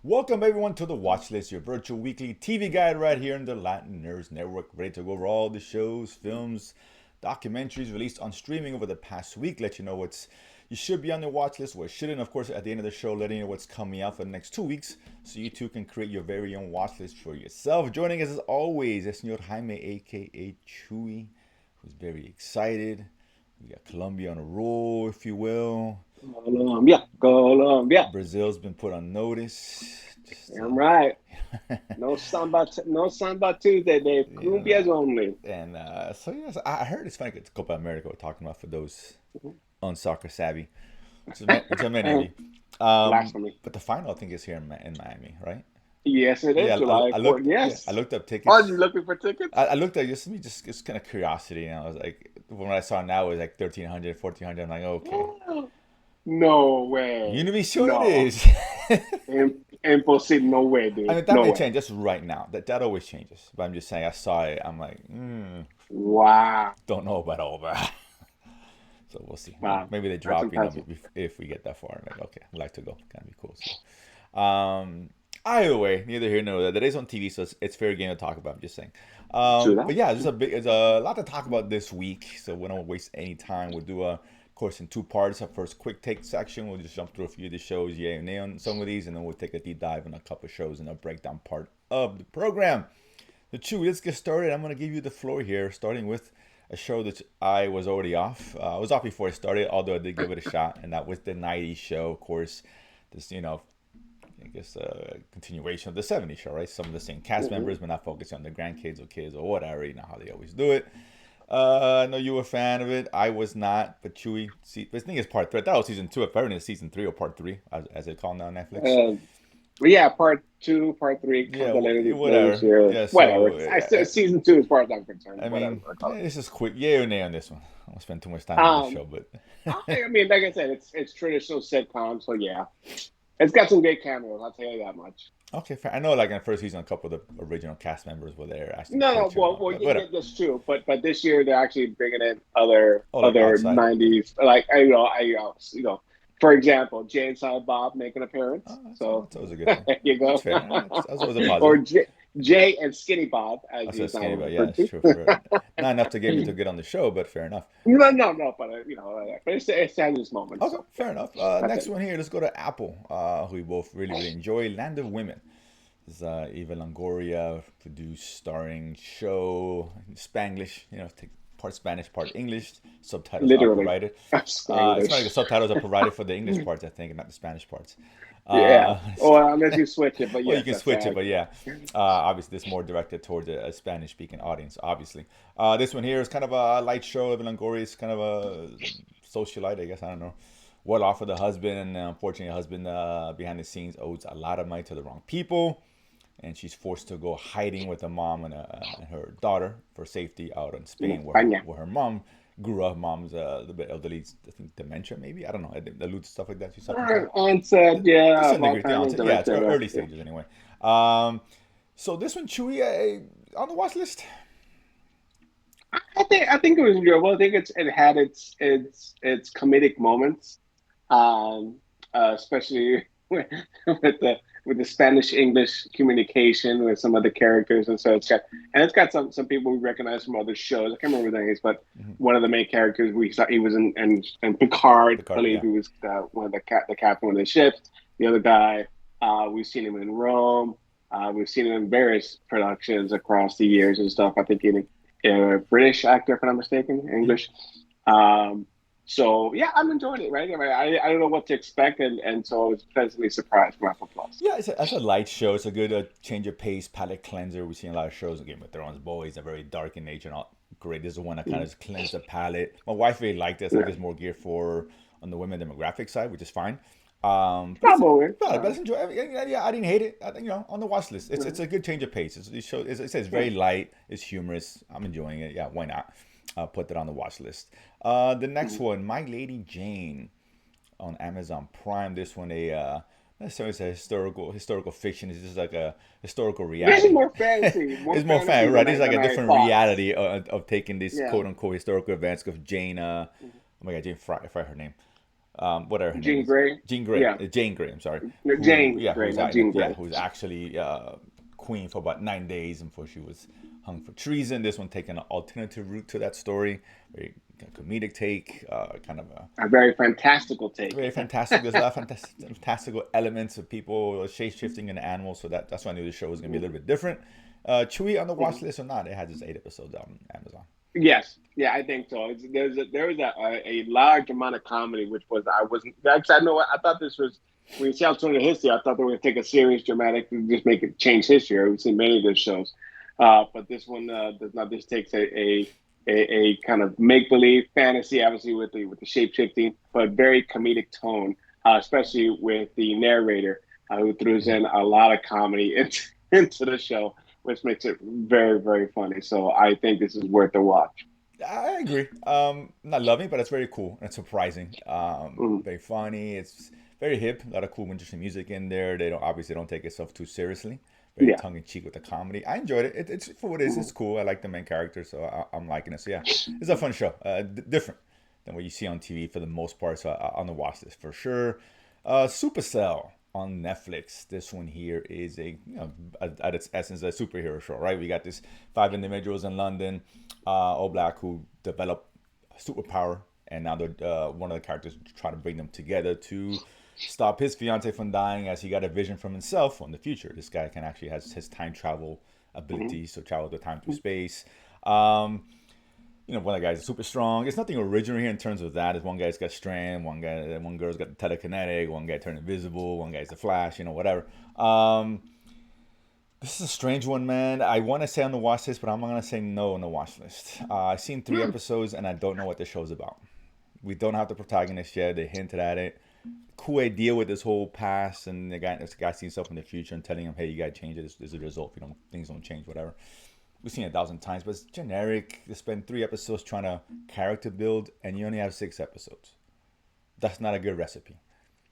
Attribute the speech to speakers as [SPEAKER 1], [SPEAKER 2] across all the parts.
[SPEAKER 1] Welcome everyone to the Watchlist, your virtual weekly TV guide right here in the Latin Nerds Network, ready to go over all the shows, films, documentaries released on streaming over the past week. Let you know what's you should be on the watch list, what shouldn't. Of course, at the end of the show, letting you know what's coming out for the next 2 weeks, so you too can create your very own watch list for yourself. Joining us as always, is Senor Jaime, aka Chewy, who's very excited. We got Colombia on a roll, if you will.
[SPEAKER 2] Colombia, Colombia.
[SPEAKER 1] Brazil's been put on notice. Just
[SPEAKER 2] I'm right. No samba Tuesday, Dave.
[SPEAKER 1] you
[SPEAKER 2] Colombia's
[SPEAKER 1] know,
[SPEAKER 2] only.
[SPEAKER 1] and so yes, I heard it's funny. It's Copa America we're talking about for those unsoccer savvy, which I meant
[SPEAKER 2] And
[SPEAKER 1] Navy.
[SPEAKER 2] blasphemy.
[SPEAKER 1] But the final I think is here in Miami, right?
[SPEAKER 2] Yes, it is
[SPEAKER 1] Yeah,
[SPEAKER 2] July
[SPEAKER 1] I
[SPEAKER 2] 4th.
[SPEAKER 1] looked. Yeah, I
[SPEAKER 2] Yes.
[SPEAKER 1] looked up
[SPEAKER 2] Are you
[SPEAKER 1] tickets.
[SPEAKER 2] looking for tickets?
[SPEAKER 1] I looked at just it's kind of curiosity, and I was like, when I saw now it was like 1,300, 1,400. I'm like, okay,
[SPEAKER 2] No
[SPEAKER 1] you
[SPEAKER 2] way.
[SPEAKER 1] know me sure it
[SPEAKER 2] No.
[SPEAKER 1] is.
[SPEAKER 2] Impossible. No way,
[SPEAKER 1] I
[SPEAKER 2] dude.
[SPEAKER 1] mean, that
[SPEAKER 2] No
[SPEAKER 1] may
[SPEAKER 2] way.
[SPEAKER 1] change just right now. That always changes. But I'm just saying, I saw it. I'm like,
[SPEAKER 2] Wow.
[SPEAKER 1] don't know about all that. So we'll see.
[SPEAKER 2] Wow.
[SPEAKER 1] Maybe they
[SPEAKER 2] That's
[SPEAKER 1] drop,
[SPEAKER 2] impressive.
[SPEAKER 1] if we get that far. I'm like, okay, I'd like to go. Kind of be cool. So, either way, neither here nor there. That is on TV, so it's fair game to talk about. I'm just saying.
[SPEAKER 2] True
[SPEAKER 1] But
[SPEAKER 2] that.
[SPEAKER 1] yeah, there's a lot to talk about this week, so we don't waste any time. We'll do a course in two parts. Our first quick take section, we'll just jump through a few of the shows, yay and nay on some of these, and then we'll take a deep dive on a couple of shows in a breakdown part of the program. So, Chew, let's get started. I'm going to give you the floor here, starting with a show that I was already off. I was off before I started, although I did give it a shot, and that was the '90s show. Of course, this I guess continuation of the '70s show, right? Some of the same cast
[SPEAKER 2] Hmm.
[SPEAKER 1] members, but not focusing on the grandkids or kids or whatever. You know how they always do it. I know you were a fan of it. I was not, but Chewy. See, this thing is part three. I thought it was season two. Apparently, it's season three or part three, as they call it now on Netflix.
[SPEAKER 2] Uh, but yeah, part two, part three
[SPEAKER 1] Yeah,
[SPEAKER 2] comes out later this
[SPEAKER 1] whatever.
[SPEAKER 2] year.
[SPEAKER 1] Yeah,
[SPEAKER 2] Whatever.
[SPEAKER 1] so
[SPEAKER 2] I said season two, as far as I'm concerned.
[SPEAKER 1] I
[SPEAKER 2] Whatever.
[SPEAKER 1] mean,
[SPEAKER 2] I call it.
[SPEAKER 1] this is quick. Yay or nay on this one? I won't spend too much time on this
[SPEAKER 2] Um,
[SPEAKER 1] show, but
[SPEAKER 2] I mean, like I said, it's traditional sitcom, so yeah, it's got some great cameos. I'll tell you that much.
[SPEAKER 1] okay. Fair. I know, like in the first season, a couple of the original cast members were there, Ashton
[SPEAKER 2] No, no,
[SPEAKER 1] Kutcher and
[SPEAKER 2] well,
[SPEAKER 1] all,
[SPEAKER 2] well,
[SPEAKER 1] but
[SPEAKER 2] yeah,
[SPEAKER 1] whatever.
[SPEAKER 2] yeah, that's true. But this year they're actually bringing in other
[SPEAKER 1] Oh, like
[SPEAKER 2] other
[SPEAKER 1] outside.
[SPEAKER 2] '90s, like for example, Jay and Silent Bob make an appearance.
[SPEAKER 1] Oh,
[SPEAKER 2] So
[SPEAKER 1] that's always a good thing.
[SPEAKER 2] there you
[SPEAKER 1] That's
[SPEAKER 2] go.
[SPEAKER 1] fair. That's always a
[SPEAKER 2] Or
[SPEAKER 1] positive.
[SPEAKER 2] Jay and Skinny Bob, as
[SPEAKER 1] I said
[SPEAKER 2] he's now
[SPEAKER 1] skinny, but yeah,
[SPEAKER 2] referred
[SPEAKER 1] it's
[SPEAKER 2] to.
[SPEAKER 1] true. For not enough to get me to get on the show, but fair enough.
[SPEAKER 2] No, no, no, but but it's had this moment.
[SPEAKER 1] Okay,
[SPEAKER 2] So yeah,
[SPEAKER 1] fair enough.
[SPEAKER 2] that's
[SPEAKER 1] Next
[SPEAKER 2] it.
[SPEAKER 1] one here, let's go to Apple, who we both really enjoy. Land of Women. This is Eva Longoria produced, starring show in Spanglish. Part Spanish, part English. Subtitles are
[SPEAKER 2] Literally,
[SPEAKER 1] provided. It's funny, the
[SPEAKER 2] Spanglish.
[SPEAKER 1] subtitles are provided for the English parts, I think, and not the Spanish parts.
[SPEAKER 2] Yeah.
[SPEAKER 1] Uh,
[SPEAKER 2] Or unless you switch it, but
[SPEAKER 1] well, you
[SPEAKER 2] yes,
[SPEAKER 1] can
[SPEAKER 2] that's
[SPEAKER 1] switch it, but
[SPEAKER 2] accurate.
[SPEAKER 1] yeah, obviously, this more directed towards a Spanish-speaking audience. Obviously, this one here is kind of a light show. Eva Longoria is kind of a socialite, I guess. I don't know. Well off with the husband, and unfortunately, the husband behind the scenes owes a lot of money to the wrong people, and she's forced to go hiding with her mom and her daughter for safety out in
[SPEAKER 2] In
[SPEAKER 1] Spain,
[SPEAKER 2] España.
[SPEAKER 1] where her mom grew up. Mom's a little bit elderly, I think dementia maybe. I don't know. It alludes to stuff like that. She's suffering from
[SPEAKER 2] Onset,
[SPEAKER 1] to
[SPEAKER 2] yeah, of
[SPEAKER 1] some degree. The
[SPEAKER 2] Alzheimer's,
[SPEAKER 1] onset, yeah, it's
[SPEAKER 2] dementia.
[SPEAKER 1] early
[SPEAKER 2] Yeah.
[SPEAKER 1] stages anyway. Um, so this one, Chewy, on the watch list.
[SPEAKER 2] I think it was enjoyable. I think it had its comedic moments, um, especially with the with the Spanish English communication with some of the characters, and so it's got some people we recognize from other shows. I can't remember the names, but
[SPEAKER 1] Mm-hmm.
[SPEAKER 2] one of the main characters we saw he was in Picard. I
[SPEAKER 1] Picard,
[SPEAKER 2] believe
[SPEAKER 1] yeah.
[SPEAKER 2] he was one of the captain of the ships. The other guy, we've seen him in Rome. We've seen him in various productions across the years and stuff. I think he a British actor, if I'm not mistaken,
[SPEAKER 1] Mm-hmm.
[SPEAKER 2] English. Um, so yeah, I'm enjoying it. Right, I mean, I don't know what to expect, and so I was pleasantly surprised from Apple Plus.
[SPEAKER 1] Yeah, it's a light show. It's a good change of pace, palate cleanser. We've seen a lot of shows in Game of Thrones. Boys are very dark in nature and all. Great. This is one that kind
[SPEAKER 2] Mm.
[SPEAKER 1] of cleanses the palate. My wife really liked this. I think
[SPEAKER 2] Yeah,
[SPEAKER 1] it's more geared for on the women demographic side, which is fine.
[SPEAKER 2] probably.
[SPEAKER 1] But it's enjoy. Yeah, I didn't hate it. I think on the watch list. It's a good change of pace. It says
[SPEAKER 2] Yeah.
[SPEAKER 1] very light. It's humorous. I'm enjoying it. Yeah, why not? Put that on the watch list. The next
[SPEAKER 2] Mhm.
[SPEAKER 1] one, My Lady Jane on Amazon Prime. This one not necessarily it's a historical fiction. It's just like a historical
[SPEAKER 2] This is
[SPEAKER 1] reality.
[SPEAKER 2] more fantasy,
[SPEAKER 1] It's more fan, right? It's like a
[SPEAKER 2] than I
[SPEAKER 1] different
[SPEAKER 2] thought.
[SPEAKER 1] reality of taking these
[SPEAKER 2] Yeah.
[SPEAKER 1] quote unquote historical events of Jane.
[SPEAKER 2] Mhm.
[SPEAKER 1] Oh my God, Jane Fry her name. whatever her name
[SPEAKER 2] Jean
[SPEAKER 1] is,
[SPEAKER 2] Grey.
[SPEAKER 1] Jean Grey,
[SPEAKER 2] Yeah,
[SPEAKER 1] Jane Grey. I'm sorry.
[SPEAKER 2] Jane Grey, not Jean Grey.
[SPEAKER 1] Who's actually queen for about 9 days before she was hung for treason. This one taking an alternative route to that story, very comedic take, kind of a
[SPEAKER 2] A very fantastical take.
[SPEAKER 1] very fantastic. There's a lot of fantastical elements of people shape shifting and animals, so that's why I knew the show was gonna be a little bit different. Chewy on the watch list or not? It has its 8 episodes on Amazon.
[SPEAKER 2] Yes, yeah, I think so. There was a large amount of comedy, which was I wasn't. Actually, I know. I thought this was when you see alternative history. I thought they were going to take a serious, dramatic, and just make it change history. We've seen many of those shows, but this one does not. This takes a kind of make believe fantasy, obviously with the shape shifting, but very comedic tone, especially with the narrator who throws in a lot of comedy into the show, which makes it very, very funny. So I think this is worth a watch.
[SPEAKER 1] I agree. Not loving, but it's very cool and surprising.
[SPEAKER 2] Mm,
[SPEAKER 1] Very funny. It's very hip. A lot of cool, interesting music in there. They don't take itself too seriously. Very
[SPEAKER 2] yeah.
[SPEAKER 1] tongue in cheek with the comedy. I enjoyed it. It's for what it is.
[SPEAKER 2] Mm,
[SPEAKER 1] It's cool. I like the main character, so I'm liking it. So yeah, it's a fun show. Different than what you see on TV for the most part. So on the watch list for sure. Supercell on Netflix. This one here is at its essence a superhero show, right? We got this 5 individuals in London, all black, who develop superpower, and now they're one of the characters trying to bring them together to stop his fiance from dying, as he got a vision from himself on the future. This guy can actually has his time travel
[SPEAKER 2] mm,
[SPEAKER 1] ability, so travel the time through space. Um, one of the guys is super strong. It's nothing original here in terms of that. It's one guy's got strength, one girl's got the telekinetic, one guy turned invisible, one guy's the Flash, whatever. This is a strange one, man. I want to say on the watch list, but I'm gonna say no on the watch list. I've seen 3 episodes and I don't know what the show's about. We don't have the protagonist yet. They hinted at it. Cool idea with this whole past, and this guy sees himself in the future and telling him, "Hey, you gotta change it. This is a result. If you don't, things don't change. Whatever." We've seen it 1,000 times, but it's generic. They spend 3 episodes trying to character build, and you only have 6 episodes. That's not a good recipe.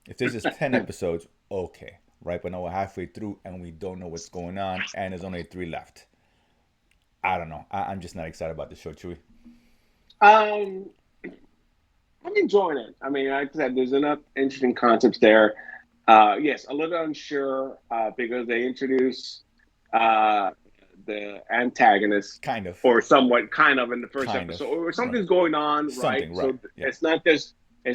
[SPEAKER 1] If this is 10 episodes, okay, right? But now we're halfway through, and we don't know what's going on, and there's only 3 left. I don't know. I'm just not excited about the show, Chewy.
[SPEAKER 2] Um, I'm enjoying it. I mean, like I said, there's enough interesting concepts there. Yes, a little unsure because they introduce uh, the antagonist,
[SPEAKER 1] Kind of,
[SPEAKER 2] or somewhat, kind of, in the first
[SPEAKER 1] kind of,
[SPEAKER 2] episode, or
[SPEAKER 1] right?
[SPEAKER 2] something's going on, right?
[SPEAKER 1] Something, right?
[SPEAKER 2] So
[SPEAKER 1] Yeah,
[SPEAKER 2] it's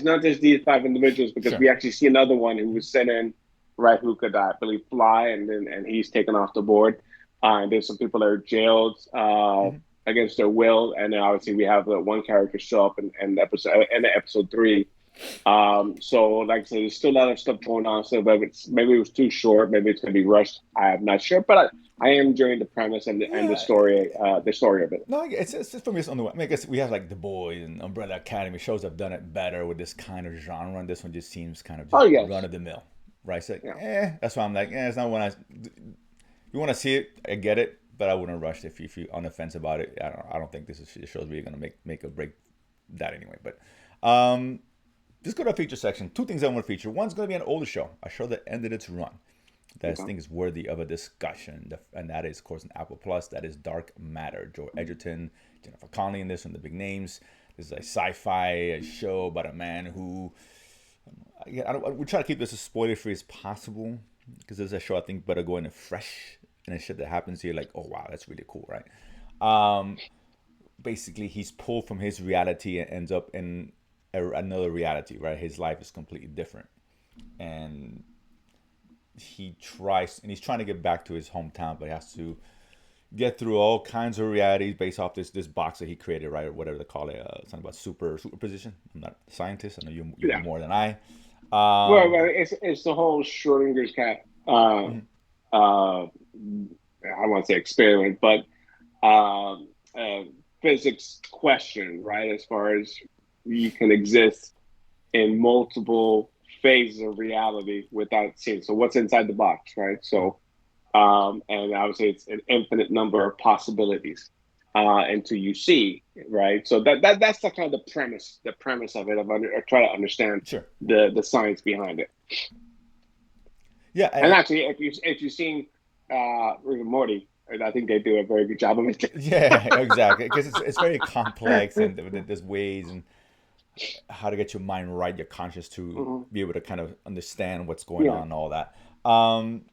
[SPEAKER 2] not just these 5 individuals, because
[SPEAKER 1] sure.
[SPEAKER 2] we actually see another one who was sent in, right, who could, I believe, fly, and he's taken off the board. And there's some people that are jailed
[SPEAKER 1] Hmm.
[SPEAKER 2] against their will, and then obviously we have the one character show up in episode three. So like I said, there's still a lot of stuff going on. So maybe it was too short. Maybe it's going to be rushed. I'm not sure, but I am enjoying the premise and
[SPEAKER 1] Yeah,
[SPEAKER 2] the story of it.
[SPEAKER 1] no, it's for me. It's on the way. I mean, I guess we have like The Boys and Umbrella Academy shows have done it better with this kind of genre, and this one just seems kind of
[SPEAKER 2] Oh
[SPEAKER 1] just run
[SPEAKER 2] yes,
[SPEAKER 1] of the mill, right? So,
[SPEAKER 2] yeah.
[SPEAKER 1] that's why I'm like, it's not when you want to see it. I get it, but I wouldn't rush if you're on the fence about it. I don't think this show's really gonna make or break that anyway. But just go to our feature section. 2 things I want to feature. One's gonna be an older show, a show that ended its run, that I
[SPEAKER 2] Okay.
[SPEAKER 1] think is worthy of a discussion, and that is, of course, an Apple Plus. That is Dark Matter. Joe Edgerton, Jennifer Connelly in this one, the big names. This is a sci-fi show about a man who, we try to keep this as spoiler-free as possible, because this is a show I think better go in fresh, and the shit that happens here, like, oh wow, that's really cool, right? Um, Basically, he's pulled from his reality and ends up in another reality, right? His life is completely different, and he's trying to get back to his hometown, but he has to get through all kinds of realities based off this box that he created, right, or whatever they call it. Something about superposition. I'm not a scientist. I know you know
[SPEAKER 2] Yeah.
[SPEAKER 1] more than I.
[SPEAKER 2] Well, it's the whole Schrodinger's cat.
[SPEAKER 1] Mhm.
[SPEAKER 2] I want to say experiment, but um, uh, physics question, right? As far as you can exist in multiple phases of reality without seeing. So what's inside the box, right?
[SPEAKER 1] Right.
[SPEAKER 2] So, and obviously it's an infinite number of possibilities until you see, right? So that's the kind of the premise of it. Try to understand
[SPEAKER 1] Sure.
[SPEAKER 2] the science behind it.
[SPEAKER 1] Yeah.
[SPEAKER 2] And actually, if you've seen Rick and Morty, I think they do a very good job of it.
[SPEAKER 1] Yeah. Exactly. Because it's very complex, and there's ways, and how to get your mind right, your conscience to
[SPEAKER 2] Hmm.
[SPEAKER 1] be able to kind of understand what's going
[SPEAKER 2] Yeah.
[SPEAKER 1] on and all that.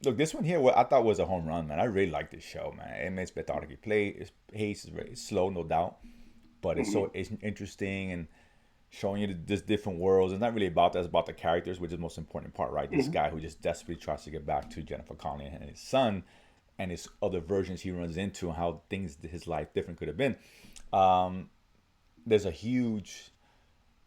[SPEAKER 1] Look, this one here, what I thought was a home run, man. I really like this show, man. It makes methodically play. Its pace is very slow, no doubt, but
[SPEAKER 2] Hmm.
[SPEAKER 1] it's interesting and showing you just different worlds. It's not really about that. It's about the characters, which is the most important part, right? This
[SPEAKER 2] Hmm.
[SPEAKER 1] guy who just desperately tries to get back to Jennifer Connelly and his son, and his other versions he runs into, and how things his life different could have been. Um, there's a huge,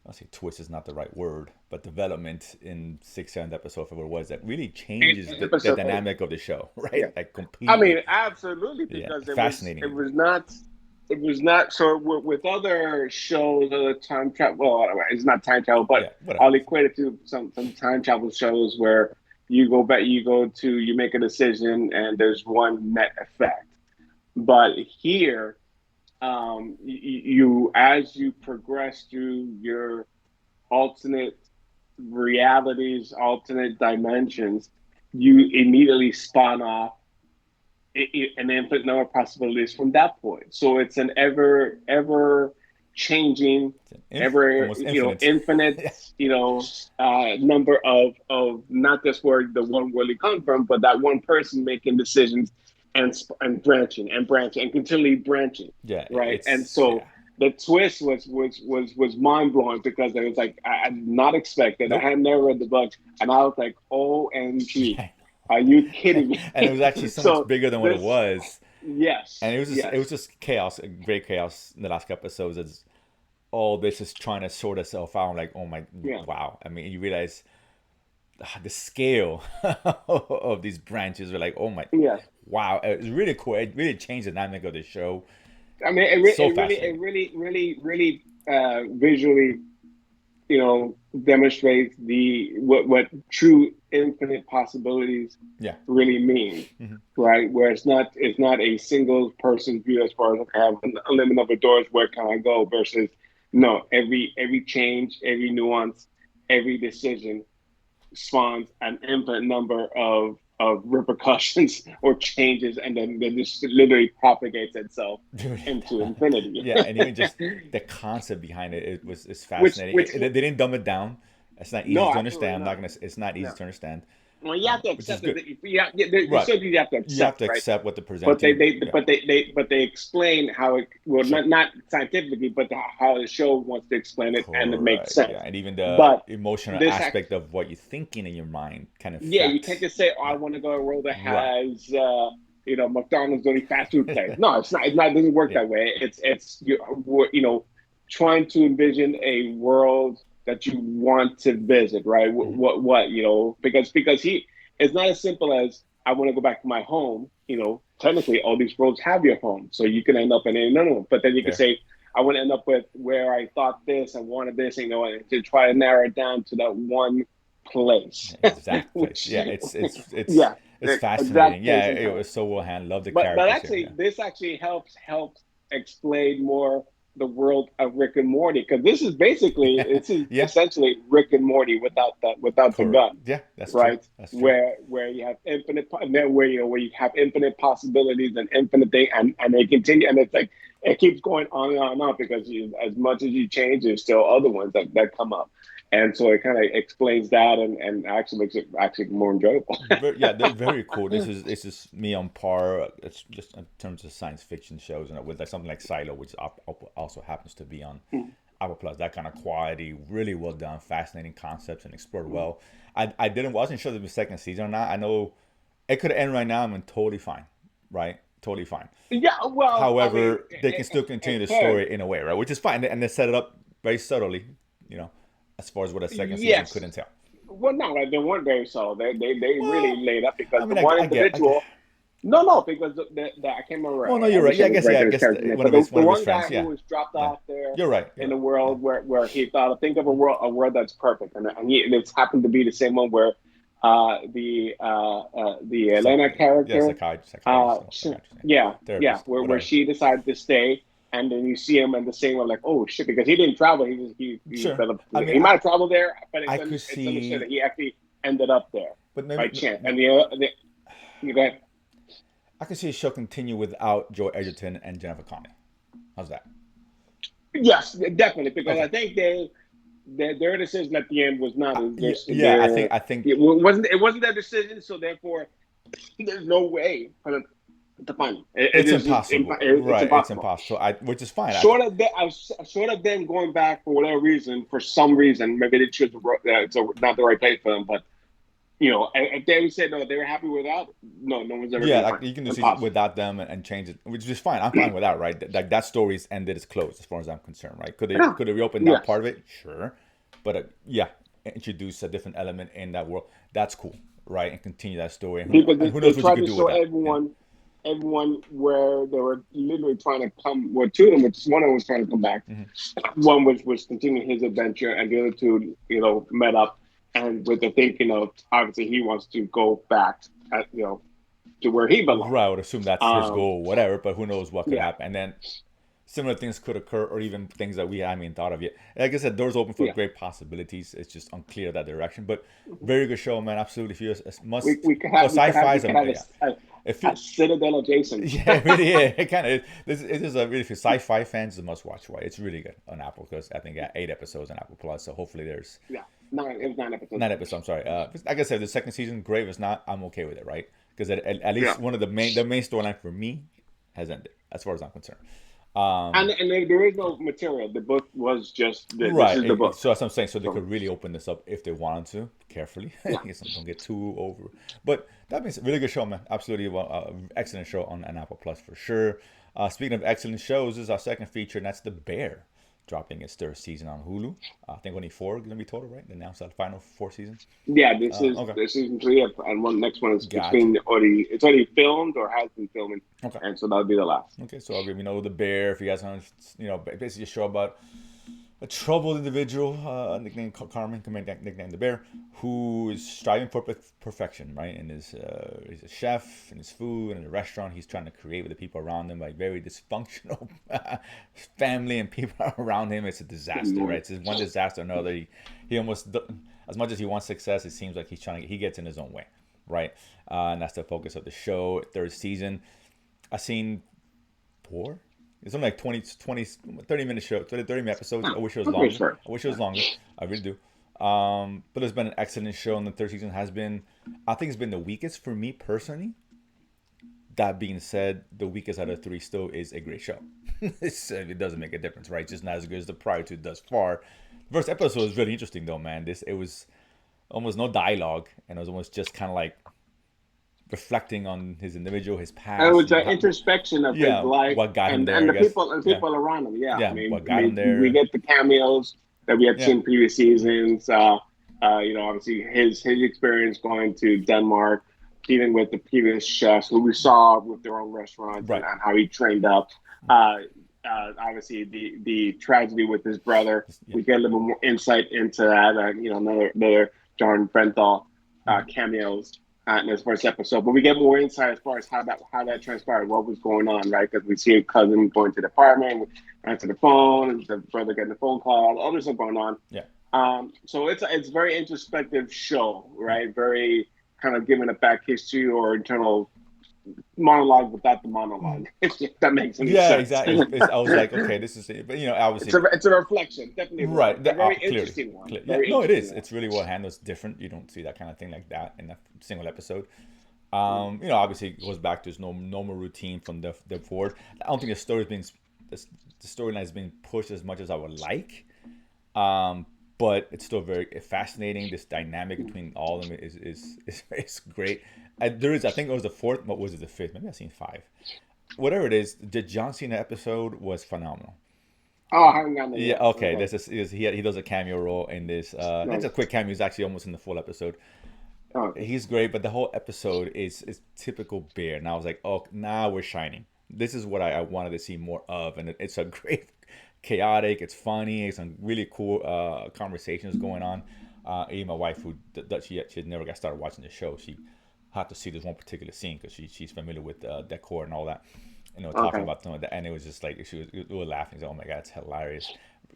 [SPEAKER 1] I'll say twist is not the right word, but development in sixth, seventh episode for what it was that really changes the
[SPEAKER 2] Episode 8.
[SPEAKER 1] dynamic of the show, right?
[SPEAKER 2] Yeah.
[SPEAKER 1] Like
[SPEAKER 2] I mean,
[SPEAKER 1] completely,
[SPEAKER 2] absolutely,
[SPEAKER 1] yeah,
[SPEAKER 2] because it
[SPEAKER 1] fascinating.
[SPEAKER 2] was not so with other shows, other time travel. Well, it's not time travel, but
[SPEAKER 1] Yeah, whatever.
[SPEAKER 2] I'll equate it to some time travel shows where you go back, you make a decision, and there's one net effect. But here, you as you progress through your alternate realities, alternate dimensions, you immediately spawn off an infinite number of possibilities from that point. So it's an ever changing, ever
[SPEAKER 1] Almost infinite.
[SPEAKER 2] infinite
[SPEAKER 1] Yeah,
[SPEAKER 2] number of not just where the one really come from, but that one person making decisions and branching and continually branching,
[SPEAKER 1] yeah,
[SPEAKER 2] right? And
[SPEAKER 1] it's yeah.
[SPEAKER 2] so the twist was mind blowing because it was like I did not expect it. I
[SPEAKER 1] Nope.
[SPEAKER 2] had never read the book, and I was like, "OMG,
[SPEAKER 1] Yeah,
[SPEAKER 2] are you kidding me?"
[SPEAKER 1] and it was actually so much
[SPEAKER 2] So
[SPEAKER 1] bigger than what it
[SPEAKER 2] this,
[SPEAKER 1] was, and
[SPEAKER 2] yes,
[SPEAKER 1] it was
[SPEAKER 2] yes,
[SPEAKER 1] just chaos, great chaos in the last couple episodes. It's all this is trying to sort itself out. I'm like, oh my,
[SPEAKER 2] yeah,
[SPEAKER 1] wow. I mean, you realize the scale of these branches were like, oh my,
[SPEAKER 2] yes.
[SPEAKER 1] wow. It was really cool. It really changed the dynamic of the show.
[SPEAKER 2] I mean,
[SPEAKER 1] So fascinating.
[SPEAKER 2] really visually, demonstrates the what true infinite possibilities
[SPEAKER 1] Yeah.
[SPEAKER 2] really mean,
[SPEAKER 1] Hmm.
[SPEAKER 2] right? Where it's not a single person's view as far as I have a limit number of doors, where can I go? Versus no, every change, every nuance, every decision spawns an infinite number of repercussions or changes, and then just literally propagates itself
[SPEAKER 1] Dude.
[SPEAKER 2] into infinity.
[SPEAKER 1] Yeah, and even just the concept behind it, it was it's fascinating.
[SPEAKER 2] Which
[SPEAKER 1] They didn't dumb it down. It's not easy
[SPEAKER 2] no,
[SPEAKER 1] to
[SPEAKER 2] absolutely
[SPEAKER 1] understand. I'm not
[SPEAKER 2] not.
[SPEAKER 1] gonna. It's not easy
[SPEAKER 2] No.
[SPEAKER 1] to understand,
[SPEAKER 2] Well, you have to
[SPEAKER 1] which is
[SPEAKER 2] accept it.
[SPEAKER 1] good.
[SPEAKER 2] There's
[SPEAKER 1] Right.
[SPEAKER 2] certain things you have to
[SPEAKER 1] You have
[SPEAKER 2] accept,
[SPEAKER 1] to
[SPEAKER 2] right?
[SPEAKER 1] accept what they're
[SPEAKER 2] But
[SPEAKER 1] presenting. Yeah.
[SPEAKER 2] they explain how it, well,
[SPEAKER 1] Sure.
[SPEAKER 2] not scientifically, but how the show wants to explain it, and it makes
[SPEAKER 1] Correct. Yeah,
[SPEAKER 2] sense.
[SPEAKER 1] and even the
[SPEAKER 2] But
[SPEAKER 1] emotional
[SPEAKER 2] this act,
[SPEAKER 1] aspect of what you're thinking in your mind kind of
[SPEAKER 2] yeah, you can't
[SPEAKER 1] affects.
[SPEAKER 2] just say, "Oh, I
[SPEAKER 1] Yeah.
[SPEAKER 2] want to go to a world that
[SPEAKER 1] Right.
[SPEAKER 2] has, McDonald's, the only fast food place." No, it's not. It's not. It doesn't work
[SPEAKER 1] Yeah.
[SPEAKER 2] that way. It's trying to envision a world that you want to visit, right?
[SPEAKER 1] Hmm.
[SPEAKER 2] Because he, it's not as simple as I want to go back to my home. Technically, all these roads have your home, so you can end up in any no. But then you can
[SPEAKER 1] Fair.
[SPEAKER 2] say, I want to end up with where I thought this and wanted this, and to try to narrow it down to that one place,
[SPEAKER 1] Exact place.
[SPEAKER 2] which
[SPEAKER 1] Yeah.
[SPEAKER 2] yeah,
[SPEAKER 1] It's fascinating.
[SPEAKER 2] exact
[SPEAKER 1] Yeah.
[SPEAKER 2] place and
[SPEAKER 1] It
[SPEAKER 2] time.
[SPEAKER 1] was so well handled. Love the
[SPEAKER 2] But
[SPEAKER 1] characters here.
[SPEAKER 2] actually,
[SPEAKER 1] Yeah.
[SPEAKER 2] this actually helps explain more the world of Rick and Morty, because this is
[SPEAKER 1] Yeah.
[SPEAKER 2] essentially Rick and Morty without the
[SPEAKER 1] Correct.
[SPEAKER 2] gun,
[SPEAKER 1] Yeah. That's true.
[SPEAKER 2] right?
[SPEAKER 1] That's true.
[SPEAKER 2] Where you have where you have infinite possibilities and infinite thing, and they continue, and it's like it keeps going on and on and on, because as much as you change, there's still other ones that come up, and so it kind of explains that, and actually makes it actually more enjoyable.
[SPEAKER 1] Yeah, they're very cool. This is me on par. It's just in terms of science fiction shows, and with like something like Silo, which also happens to be on Apple Plus. That kind of quality, really well done, fascinating concepts and explored well. Wasn't sure there was a second season or not. I know it could end right now. I'm totally fine, right? Totally fine.
[SPEAKER 2] Yeah, well, I mean,
[SPEAKER 1] However, they can still continue
[SPEAKER 2] it
[SPEAKER 1] the
[SPEAKER 2] could.
[SPEAKER 1] story in a way, right? Which is fine, and they set it up very subtly, you know, as far as what a second season could
[SPEAKER 2] Yes.
[SPEAKER 1] entail.
[SPEAKER 2] Well, no, they weren't very so. They really
[SPEAKER 1] Well,
[SPEAKER 2] laid up,
[SPEAKER 1] I
[SPEAKER 2] because the
[SPEAKER 1] mean,
[SPEAKER 2] one
[SPEAKER 1] I get.
[SPEAKER 2] individual. No, because I can't remember.
[SPEAKER 1] Well, no, you're
[SPEAKER 2] I
[SPEAKER 1] right.
[SPEAKER 2] wish I
[SPEAKER 1] Yeah,
[SPEAKER 2] could
[SPEAKER 1] I
[SPEAKER 2] remember his
[SPEAKER 1] guess
[SPEAKER 2] character name,
[SPEAKER 1] one
[SPEAKER 2] but
[SPEAKER 1] of his
[SPEAKER 2] the
[SPEAKER 1] one of his
[SPEAKER 2] one
[SPEAKER 1] friends.
[SPEAKER 2] guy who
[SPEAKER 1] Yeah,
[SPEAKER 2] was dropped
[SPEAKER 1] yeah.
[SPEAKER 2] off there
[SPEAKER 1] You're right. You're
[SPEAKER 2] in a
[SPEAKER 1] right. Yeah.
[SPEAKER 2] world where he thought, think of a world that's perfect, and it's happened to be the same one where the Elena
[SPEAKER 1] Yeah,
[SPEAKER 2] character,
[SPEAKER 1] psychologist, no,
[SPEAKER 2] yeah,
[SPEAKER 1] therapist,
[SPEAKER 2] where
[SPEAKER 1] whatever.
[SPEAKER 2] she decided to stay, and then you see him in the same one, like, oh shit, because he didn't travel.
[SPEAKER 1] Sure. I mean,
[SPEAKER 2] He might have traveled there, but
[SPEAKER 1] I could
[SPEAKER 2] it's understood that
[SPEAKER 1] see,
[SPEAKER 2] he actually ended up there
[SPEAKER 1] but
[SPEAKER 2] by
[SPEAKER 1] maybe
[SPEAKER 2] chance. And the you go ahead.
[SPEAKER 1] I could see a show continue without Joe Edgerton and Jennifer Connelly. How's that?
[SPEAKER 2] Yes, definitely, because
[SPEAKER 1] Okay.
[SPEAKER 2] I think they, their decision at the end was not
[SPEAKER 1] Yeah, I think
[SPEAKER 2] it wasn't their decision. So therefore, there's no way for them to find them. It
[SPEAKER 1] it's
[SPEAKER 2] is just
[SPEAKER 1] impossible.
[SPEAKER 2] it's
[SPEAKER 1] Right, it's
[SPEAKER 2] impossible.
[SPEAKER 1] impossible. Which is fine.
[SPEAKER 2] Short of them going back for whatever reason, for some reason, maybe they chose it's not the right place for them. But if they would say no, they were happy without. No, no one's ever
[SPEAKER 1] Yeah,
[SPEAKER 2] gonna
[SPEAKER 1] like
[SPEAKER 2] find
[SPEAKER 1] you can
[SPEAKER 2] them.
[SPEAKER 1] do season
[SPEAKER 2] Impossible.
[SPEAKER 1] without them and change it, which is fine. I'm fine with that, right? Like that story's ended, it's closed as far as I'm concerned, right?
[SPEAKER 2] Yeah.
[SPEAKER 1] Could they reopen that
[SPEAKER 2] Yes.
[SPEAKER 1] part of it? Sure, but yeah, introduce a different element in that world. That's cool, right? And continue that story.
[SPEAKER 2] Because
[SPEAKER 1] And who
[SPEAKER 2] they
[SPEAKER 1] knows what you
[SPEAKER 2] tried
[SPEAKER 1] could
[SPEAKER 2] to
[SPEAKER 1] do with
[SPEAKER 2] show
[SPEAKER 1] that? Yeah.
[SPEAKER 2] everyone where they were literally trying to come. Well, two of them, which one of them was trying to come back.
[SPEAKER 1] Hmm.
[SPEAKER 2] One was continuing his adventure, and the other two, met up, and with the thinking of obviously he wants to go back, to where he belongs.
[SPEAKER 1] Right, I would assume that's his
[SPEAKER 2] Um,
[SPEAKER 1] goal, or whatever. But who knows what could
[SPEAKER 2] yeah,
[SPEAKER 1] happen? And then similar things could occur, or even things that we haven't even thought of yet. Like I said, doors open for
[SPEAKER 2] yeah.
[SPEAKER 1] great possibilities. It's just unclear that direction. But very good show, man. Absolutely, if you
[SPEAKER 2] We,
[SPEAKER 1] must.
[SPEAKER 2] we could
[SPEAKER 1] Well,
[SPEAKER 2] have we could have
[SPEAKER 1] sci-fi
[SPEAKER 2] we
[SPEAKER 1] is
[SPEAKER 2] could have
[SPEAKER 1] yeah. If
[SPEAKER 2] a
[SPEAKER 1] you,
[SPEAKER 2] Citadel adjacent.
[SPEAKER 1] yeah, it really, yeah, it kind of is. It is a really for sci-fi fans, it's a must-watch. Right, it's really good on Apple because I think it got 8 episodes on Apple Plus. So hopefully there's
[SPEAKER 2] Yeah, nine. It was 9 episodes.
[SPEAKER 1] 9 episodes. I'm sorry. Like I said, the second season, great. If it's not, I'm okay with it, right? Because at
[SPEAKER 2] Yeah.
[SPEAKER 1] least one of the main storyline for me has ended, as far as I'm concerned.
[SPEAKER 2] And there is no material. The book was just this
[SPEAKER 1] Right.
[SPEAKER 2] is the book.
[SPEAKER 1] So that's what I'm saying. So they
[SPEAKER 2] So
[SPEAKER 1] could really open this up if they wanted to, carefully.
[SPEAKER 2] yeah,
[SPEAKER 1] Don't get too over. But that means really good show, man. Absolutely, excellent show on Apple Plus for sure. Speaking of excellent shows, this is our second feature, and that's The Bear, dropping its third season on Hulu. I think only four going to be total, right? They announced that final 4 seasons.
[SPEAKER 2] yeah. This is
[SPEAKER 1] Okay,
[SPEAKER 2] this season three, and one next one is
[SPEAKER 1] gotcha.
[SPEAKER 2] it's already filmed or has been filming,
[SPEAKER 1] Okay.
[SPEAKER 2] and so that'll be the last.
[SPEAKER 1] Okay, so I'll give The Bear. If you guys want, basically a show about a troubled individual, nicknamed Carmen, nicknamed the Bear, who is striving for perfection, right? And he's a chef in his food and in a restaurant. He's trying to create with the people around him, like very dysfunctional family and people around him. It's a disaster, right? It's one disaster or another. He almost, as much as he wants success, it seems like he gets in his own way, right? And that's the focus of the show. Third season. I've seen four. It's only like 30-minute show, 30-minute episodes.
[SPEAKER 2] Oh,
[SPEAKER 1] I wish it was
[SPEAKER 2] okay,
[SPEAKER 1] longer.
[SPEAKER 2] sure.
[SPEAKER 1] I wish it was longer. I really do. But it's been an excellent show, and the third season has been, I think it's been the weakest for me personally. That being said, the weakest out of three still is a great show. It doesn't make a difference, right? It's just not as good as the prior two thus far. The first episode was really interesting, though, man. It was almost no dialogue, and it was almost just kind of like reflecting on his individual, his
[SPEAKER 2] And it
[SPEAKER 1] past,
[SPEAKER 2] was an introspection of his
[SPEAKER 1] yeah,
[SPEAKER 2] life
[SPEAKER 1] what got him there,
[SPEAKER 2] and
[SPEAKER 1] I
[SPEAKER 2] the
[SPEAKER 1] guess. Yeah,
[SPEAKER 2] people around him. Yeah,
[SPEAKER 1] yeah, what
[SPEAKER 2] I
[SPEAKER 1] got him
[SPEAKER 2] mean, we
[SPEAKER 1] there.
[SPEAKER 2] get the cameos that we had
[SPEAKER 1] Yeah.
[SPEAKER 2] seen previous seasons. Obviously his experience going to Denmark, dealing with the previous chefs who we saw with their own restaurants,
[SPEAKER 1] Right.
[SPEAKER 2] and how he trained up. Obviously the tragedy with his brother.
[SPEAKER 1] Yeah.
[SPEAKER 2] We get a little more insight into that. Another John Brenthal cameos in this first episode, but we get more insight as far as how that transpired, what was going on, right? Because we see a cousin going to the apartment, answer the phone, the brother getting the phone call, all this stuff going on.
[SPEAKER 1] Yeah.
[SPEAKER 2] So it's a very introspective show, right? Very kind of giving a back history or internal monologue without the monologue, if that makes any
[SPEAKER 1] Yeah,
[SPEAKER 2] sense.
[SPEAKER 1] exactly. I was like, okay, this is it. But obviously,
[SPEAKER 2] It's a reflection, definitely
[SPEAKER 1] right.
[SPEAKER 2] a very
[SPEAKER 1] Clearly,
[SPEAKER 2] interesting one.
[SPEAKER 1] Yeah,
[SPEAKER 2] Very
[SPEAKER 1] no, it is.
[SPEAKER 2] interesting one.
[SPEAKER 1] It's really well handled. It's different. You don't see that kind of thing like that in a single episode. Obviously, it goes back to its normal routine from the forward. I don't think the storyline is being pushed as much as I would like. But it's still very fascinating. This dynamic between all of them is great. I think it was the fourth. What was it? The fifth? Maybe I've seen five. Whatever it is, the John Cena episode was phenomenal.
[SPEAKER 2] Oh, I haven't gotten there
[SPEAKER 1] Yeah.
[SPEAKER 2] yet.
[SPEAKER 1] Okay.
[SPEAKER 2] Okay.
[SPEAKER 1] He does a cameo role in this. It's
[SPEAKER 2] Nice.
[SPEAKER 1] a quick cameo. He's actually almost in the full episode.
[SPEAKER 2] Oh,
[SPEAKER 1] He's great, but the whole episode is typical Bear. And I was like, oh, now we're shining. This is what I wanted to see more of, and it's a great, chaotic. It's funny. It's some really cool conversations going on. Even my wife, who she never got started watching the show, she had to see this one particular scene because she's familiar with decor and all that. Talking
[SPEAKER 2] okay.
[SPEAKER 1] about some of that, and it was just like we were laughing. She's like, oh my god, it's hilarious.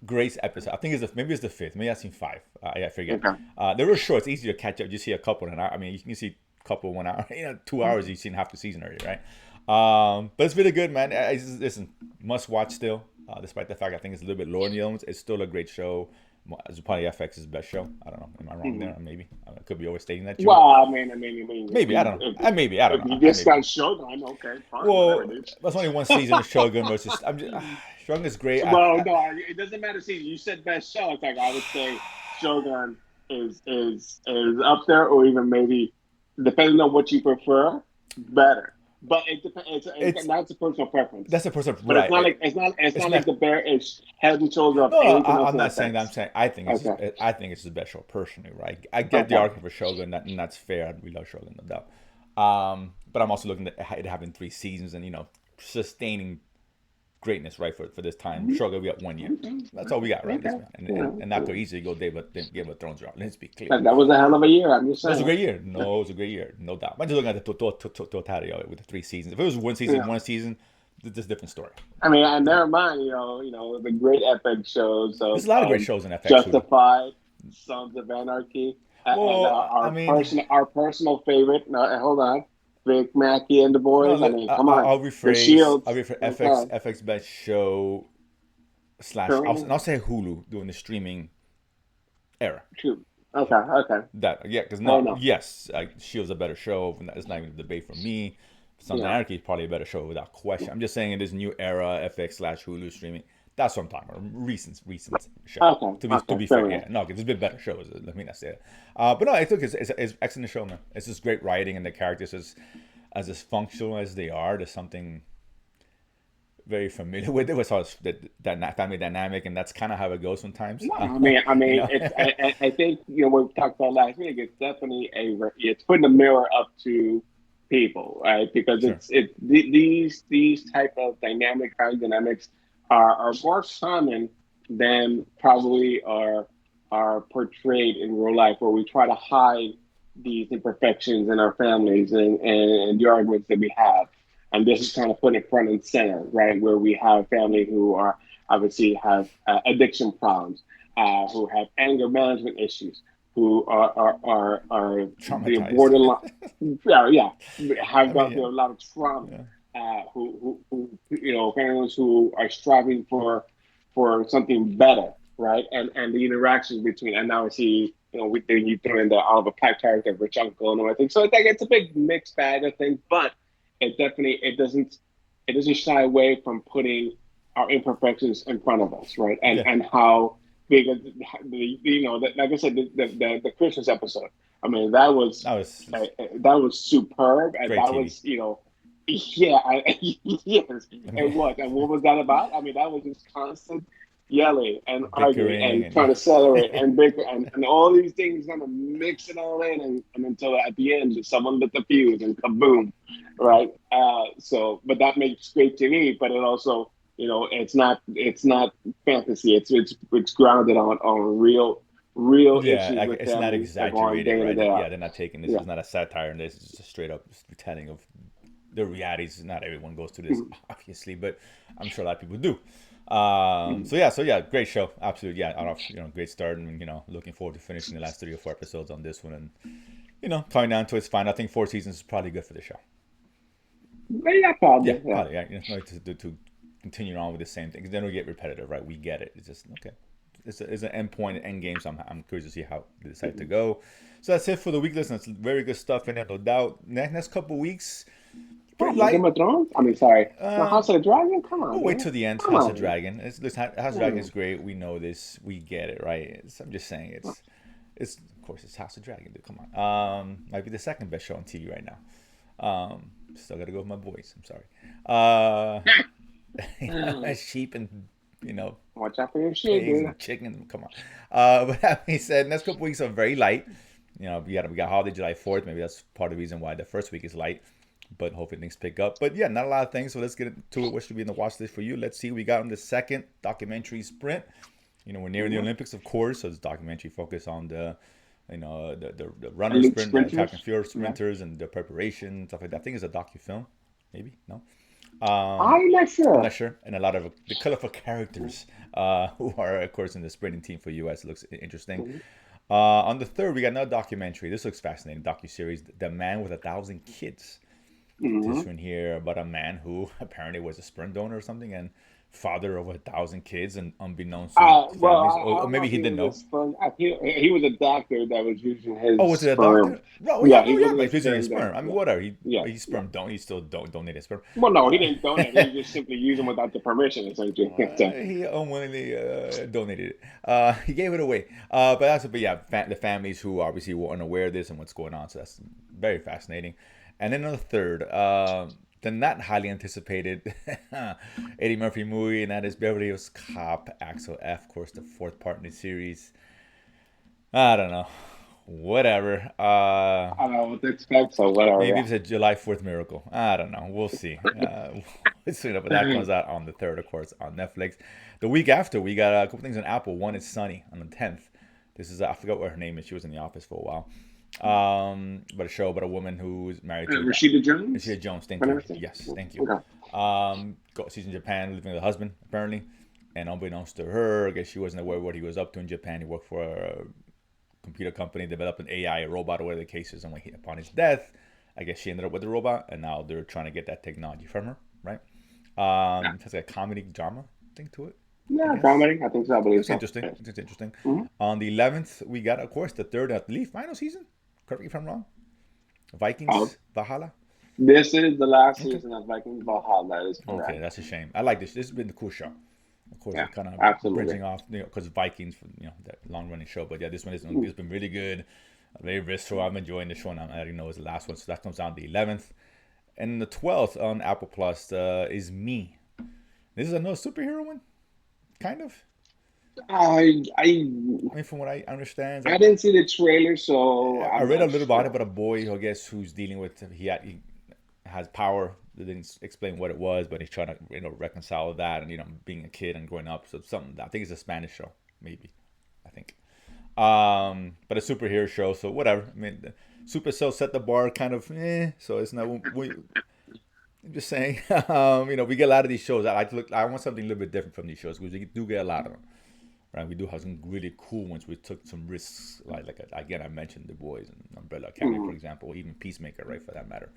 [SPEAKER 1] Great episode. I think maybe it's the fifth. Maybe I've seen five. I forget.
[SPEAKER 2] Okay.
[SPEAKER 1] They were short. It's easy to catch up. You see a couple, and I mean, you can see a couple 1 hour. 2 hours. You've seen half the season already, right? But it's really good, man. Listen, must watch still. Despite the fact I think it's a little bit lower in the elements, it's still a great show. It's probably FX's best show. I don't know. Am I wrong there? Maybe I could be overstating that too.
[SPEAKER 2] Well,
[SPEAKER 1] Maybe I don't know. Maybe I don't
[SPEAKER 2] if
[SPEAKER 1] know.
[SPEAKER 2] you
[SPEAKER 1] I
[SPEAKER 2] just
[SPEAKER 1] maybe.
[SPEAKER 2] got Shogun, okay, fine, whatever
[SPEAKER 1] Well,
[SPEAKER 2] it is.
[SPEAKER 1] that's only one season of Shogun versus. Shogun is great.
[SPEAKER 2] Well, no, it doesn't matter. See, you said best show. It's like I would say Shogun is up there, or even maybe depending on what you prefer, better. But it depends.
[SPEAKER 1] It's
[SPEAKER 2] That's a personal preference.
[SPEAKER 1] that's a person
[SPEAKER 2] But it's
[SPEAKER 1] right.
[SPEAKER 2] not like it's
[SPEAKER 1] It's
[SPEAKER 2] not like
[SPEAKER 1] not.
[SPEAKER 2] the bear is head and shoulder of
[SPEAKER 1] No,
[SPEAKER 2] anything else
[SPEAKER 1] I'm
[SPEAKER 2] in
[SPEAKER 1] not
[SPEAKER 2] that
[SPEAKER 1] saying that. I'm
[SPEAKER 2] sense.
[SPEAKER 1] saying I think
[SPEAKER 2] Okay.
[SPEAKER 1] I think it's the best show personally, right? I get the
[SPEAKER 2] Okay.
[SPEAKER 1] argument for Shogun, and that's fair. We love Shogun, no doubt. But I'm also looking at it having 3 seasons and sustaining greatness, right? For this time, Shogun we got 1 year. That's all we got, right?
[SPEAKER 2] Okay.
[SPEAKER 1] And that could easily go Game of Thrones route. Let's be clear.
[SPEAKER 2] That was a hell of a year. I'm just
[SPEAKER 1] That's a
[SPEAKER 2] saying.
[SPEAKER 1] great year. No, it was a great year, no doubt. I'm just looking at the totality of it with the 3 seasons. If it was
[SPEAKER 2] Yeah.
[SPEAKER 1] one season, it's a different story.
[SPEAKER 2] I mean, I never mind. The great epic shows
[SPEAKER 1] There's
[SPEAKER 2] of
[SPEAKER 1] a lot of great shows in FX.
[SPEAKER 2] Justified, Sons of Anarchy, and
[SPEAKER 1] Well, I mean,
[SPEAKER 2] our personal favorite. No, hold on, Vic Mackey and the
[SPEAKER 1] no,
[SPEAKER 2] boys. I mean, come on,
[SPEAKER 1] I'll
[SPEAKER 2] the
[SPEAKER 1] rephrase. I'll
[SPEAKER 2] Shields.
[SPEAKER 1] rephrase
[SPEAKER 2] Okay,
[SPEAKER 1] FX best show slash.
[SPEAKER 2] true,
[SPEAKER 1] I'll say Hulu doing the streaming era.
[SPEAKER 2] true. Okay.
[SPEAKER 1] That because
[SPEAKER 2] Fair enough.
[SPEAKER 1] yes, Shield's a better show. It's not even a debate for me. Sons of
[SPEAKER 2] Yeah.
[SPEAKER 1] Anarchy is probably a better show without question. I'm just saying in this new era, FX slash Hulu streaming. That's what I'm talking about. Recent show.
[SPEAKER 2] Okay.
[SPEAKER 1] To be
[SPEAKER 2] Fair
[SPEAKER 1] fair,
[SPEAKER 2] enough.
[SPEAKER 1] yeah, no, there's been better shows. Let me not say that. But no, I think it's excellent show, man. It's just great writing and the characters as dysfunctional as they are. There's something very familiar with it. Was that family dynamic, and that's kind of how it goes sometimes.
[SPEAKER 2] No,
[SPEAKER 1] You know?
[SPEAKER 2] it's. I think what we talked about last week. It's definitely it's putting the mirror up to people, right? Because
[SPEAKER 1] Sure.
[SPEAKER 2] these type of family dynamics are more common than probably are portrayed in real life, where we try to hide these imperfections in our families and the arguments that we have. And this is kind of put it front and center, right? Where we have family who are obviously have addiction problems, who have anger management issues, who are the
[SPEAKER 1] Traumatized.
[SPEAKER 2] borderline, yeah, have
[SPEAKER 1] I mean,
[SPEAKER 2] gone
[SPEAKER 1] yeah.
[SPEAKER 2] through a lot of trauma.
[SPEAKER 1] Yeah.
[SPEAKER 2] Who families who are striving for something better, right? And the interactions between, and now I see, then you throw in the Oliver Platt character, Rich Uncle, and everything. So I think it's a big mixed bag of things, but it doesn't shy away from putting our imperfections in front of us, right?
[SPEAKER 1] Yeah.
[SPEAKER 2] And how big, like I said, the Christmas episode. I mean, that was superb, and
[SPEAKER 1] Great
[SPEAKER 2] that
[SPEAKER 1] TV.
[SPEAKER 2] was yeah, yes, it was. And what was that about? I mean, that was just constant yelling and arguing
[SPEAKER 1] Bickering
[SPEAKER 2] and trying to celebrate and bicker and all these things, kind of mix it all in, and until at the end, someone lit the fuse and kaboom, right? But that makes great TV, but it also, it's not fantasy. It's grounded on real issues with
[SPEAKER 1] it's not
[SPEAKER 2] families that go on
[SPEAKER 1] exaggerated,
[SPEAKER 2] day in
[SPEAKER 1] right?
[SPEAKER 2] and day
[SPEAKER 1] Yeah,
[SPEAKER 2] out.
[SPEAKER 1] they're not taking this.
[SPEAKER 2] Yeah.
[SPEAKER 1] Is not a satire, and this is just a straight up retelling of the realities. Not everyone goes through this, obviously, but I'm sure a lot of people do. So yeah, great show, absolutely. Yeah, great start, and looking forward to finishing the last 3 or 4 episodes on this one, and coming down to its final. I think 4 seasons is probably good for the show.
[SPEAKER 2] Yeah, probably.
[SPEAKER 1] Yeah, probably. Yeah, to continue on with the same thing, because then we get repetitive, right? We get it. It's just okay. It's an end point, end game. So I'm curious to see how they decide to go. So that's it for the week. Listen, it's very good stuff in there, no doubt. Next couple weeks, pretty light.
[SPEAKER 2] Game of Thrones? I mean, sorry. No, House of the Dragon? Come on.
[SPEAKER 1] We'll wait till the end.
[SPEAKER 2] Come
[SPEAKER 1] House
[SPEAKER 2] on.
[SPEAKER 1] of Dragon. House of Dragon is great. We know this. We get it, right? I'm just saying it's of course it's House of Dragon. Dude, come on. Might be the second best show on TV right now. Still gotta go with my boys. I'm sorry. Sheep and
[SPEAKER 2] Watch out for your shit,
[SPEAKER 1] pigs
[SPEAKER 2] dude.
[SPEAKER 1] and chicken. Come on. But that being said, next couple weeks are very light. We got holiday July 4th. Maybe that's part of the reason why the first week is light. But hopefully things pick up. But yeah, not a lot of things. So let's get into it. What should be in the watch list for you? Let's see. We got on the second documentary sprint. We're near the Olympics, of course. So this documentary focus on the runner
[SPEAKER 2] Elite
[SPEAKER 1] sprint,
[SPEAKER 2] sprinters.
[SPEAKER 1] track and field sprinters, and the preparation stuff like that. I think it's a docu-film, maybe no.
[SPEAKER 2] I'm not sure.
[SPEAKER 1] I'm not sure. And a lot of the colorful characters who are, of course, in the sprinting team for US. It looks interesting. On the third, we got another documentary. This looks fascinating. Docu-series, The Man with 1,000 Kids. This one here about a man who apparently was a sperm donor or something and father of 1,000 kids, and unbeknownst to
[SPEAKER 2] Well,
[SPEAKER 1] families,
[SPEAKER 2] I
[SPEAKER 1] or
[SPEAKER 2] don't know
[SPEAKER 1] maybe
[SPEAKER 2] if
[SPEAKER 1] he
[SPEAKER 2] he
[SPEAKER 1] didn't
[SPEAKER 2] was a
[SPEAKER 1] know.
[SPEAKER 2] sperm. He was a doctor that was using
[SPEAKER 1] Oh,
[SPEAKER 2] his
[SPEAKER 1] was it a
[SPEAKER 2] sperm.
[SPEAKER 1] doctor? No, yeah,
[SPEAKER 2] Yeah,
[SPEAKER 1] no,
[SPEAKER 2] he
[SPEAKER 1] yeah,
[SPEAKER 2] wasn't
[SPEAKER 1] but
[SPEAKER 2] a
[SPEAKER 1] he's using his
[SPEAKER 2] sperm
[SPEAKER 1] sperm.
[SPEAKER 2] donor.
[SPEAKER 1] I mean,
[SPEAKER 2] Yeah,
[SPEAKER 1] whatever.
[SPEAKER 2] yeah,
[SPEAKER 1] He
[SPEAKER 2] yeah.
[SPEAKER 1] sperm don't. He still don't donate his sperm.
[SPEAKER 2] Well, no, he
[SPEAKER 1] Uh,
[SPEAKER 2] didn't donate. He just simply used them without the permission, essentially. So,
[SPEAKER 1] he unwillingly donated it. He gave it away. But yeah, the families who obviously were unaware of this and what's going on. So that's very fascinating. And then on the third, the not highly anticipated Eddie Murphy movie, and that is Beverly Hills Cop Axel F. Of course, the fourth part in the series. I don't know. Whatever.
[SPEAKER 2] I don't know what to expect. So whatever.
[SPEAKER 1] Maybe
[SPEAKER 2] Yeah.
[SPEAKER 1] it's a July 4th miracle. I don't know. We'll see. We'll see. But that comes out on the 3rd, of course, on Netflix. The week after, we got a couple things on Apple. One is Sunny on the 10th. This is, I forgot what her name is. She was in the office for a while. But a show about a woman who's married to a guy.
[SPEAKER 2] Rashida Jones.
[SPEAKER 1] Rashida Jones, thank
[SPEAKER 2] What
[SPEAKER 1] you.
[SPEAKER 2] I say?
[SPEAKER 1] Yes, thank you.
[SPEAKER 2] Okay.
[SPEAKER 1] She's in Japan living with her husband, apparently. And unbeknownst to her, I guess she wasn't aware of what he was up to in Japan. He worked for a computer company, developed an AI, a robot, or whatever the case is. And upon his death, I guess she ended up with the robot, and now they're trying to get that technology from her, right?
[SPEAKER 2] Yeah.
[SPEAKER 1] It has like a comedy drama thing to it, I
[SPEAKER 2] Yeah,
[SPEAKER 1] guess.
[SPEAKER 2] comedy. I think so. I believe
[SPEAKER 1] It's
[SPEAKER 2] so.
[SPEAKER 1] interesting.
[SPEAKER 2] Yes.
[SPEAKER 1] It's interesting.
[SPEAKER 2] Mhm.
[SPEAKER 1] On the 11th, we got, of course, the third, I believe, final season. Correct me if I'm wrong.
[SPEAKER 2] Um,
[SPEAKER 1] Vikings Valhalla.
[SPEAKER 2] this is the last
[SPEAKER 1] Okay.
[SPEAKER 2] season of Vikings Valhalla. That is
[SPEAKER 1] Okay,
[SPEAKER 2] correct.
[SPEAKER 1] that's a shame. I like this. This has been the cool show. Of course,
[SPEAKER 2] Yeah,
[SPEAKER 1] we're kind of
[SPEAKER 2] absolutely.
[SPEAKER 1] bridging off, because Vikings, that long running show. But yeah, this one has been really good, very visceral. I'm enjoying the show, and I already know it's the last one. So that comes out the 11th, and the 12th on Apple Plus is Me. This is another superhero one, kind of.
[SPEAKER 2] I
[SPEAKER 1] I mean, from what I understand,
[SPEAKER 2] I didn't see the trailer, so
[SPEAKER 1] I
[SPEAKER 2] I'm
[SPEAKER 1] read a
[SPEAKER 2] not
[SPEAKER 1] little about it,
[SPEAKER 2] sure.
[SPEAKER 1] but a boy, I guess, who's dealing with he has power. They didn't explain what it was, but he's trying to reconcile that and being a kid and growing up. So something, I think it's a Spanish show, maybe. I think. But a superhero show, so whatever. I mean, Supercell set the bar kind of, so it's not. I'm just saying, we get a lot of these shows. I like to look. I want something a little bit different from these shows because we do get a lot of them. Right, we do have some really cool ones. We took some risks, again, I mentioned The Boys and Umbrella Academy, for
[SPEAKER 2] Mhm.
[SPEAKER 1] example, even Peacemaker, right, for that matter.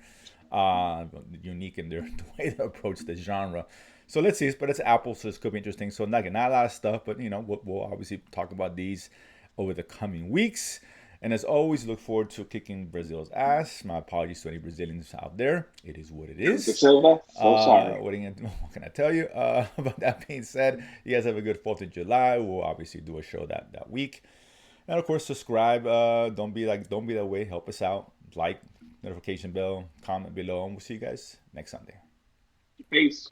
[SPEAKER 1] Unique in the way they approach the genre. So let's see, but it's Apple, so this could be interesting. So not a lot of stuff, but we'll obviously talk about these over the coming weeks. And as always, look forward to kicking Brazil's ass. My apologies to any Brazilians out there. It is what it
[SPEAKER 2] The
[SPEAKER 1] is.
[SPEAKER 2] Silva, so sorry.
[SPEAKER 1] What can I tell you? But that being said, you guys have a good 4th of July. We'll obviously do a show that week. And of course, subscribe. Don't be that way. Help us out. Like, notification bell, comment below, and we'll see you guys next Sunday.
[SPEAKER 2] Peace.